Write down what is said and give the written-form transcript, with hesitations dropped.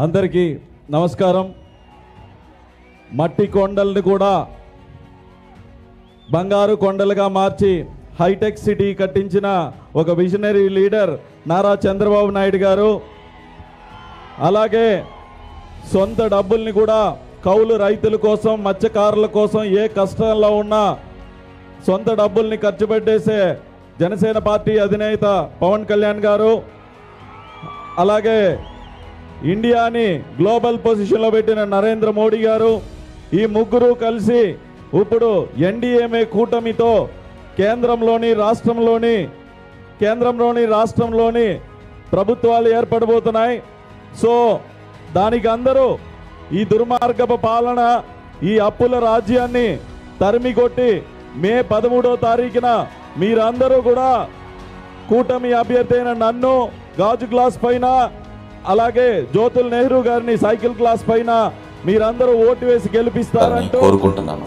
అందరికీ నమస్కారం. మట్టి కొండల్ని కూడా బంగారు కొండలుగా మార్చి హైటెక్ సిటీ కట్టించిన ఒక విజనరీ లీడర్ నారా చంద్రబాబు నాయుడు గారు. అలాగే సొంత డబ్బుల్ని కూడా కౌలు రైతుల కోసం, మత్స్యకారుల కోసం ఏ కష్టంలో ఉన్నా సొంత డబ్బుల్ని ఖర్చు పెట్టేసే జనసేన పార్టీ అధినేత పవన్ కళ్యాణ్ గారు. అలాగే ఇండియాని గ్లోబల్ పొజిషన్లో పెట్టిన నరేంద్ర మోడీ గారు. ఈ ముగ్గురు కలిసి ఇప్పుడు ఎన్డీఏ కూటమితో కేంద్రంలోని రాష్ట్రంలోని ప్రభుత్వాలు ఏర్పడబోతున్నాయి. సో దానికి అందరూ ఈ దుర్మార్గపు పాలన, ఈ అప్పుల రాజ్యాన్ని తరిమి కొట్టి మే 13వ తారీఖున మీరందరూ కూడా కూటమి అభ్యర్థి అయిన నన్ను గాజు గ్లాస్ పైన, అలాగే జ్యోతుల్ నెహ్రూ గారిని సైకిల్ గ్లాస్ పైన మీరందరూ ఓటు వేసి గెలిపిస్తారంటూ కోరుకుంటున్నాను.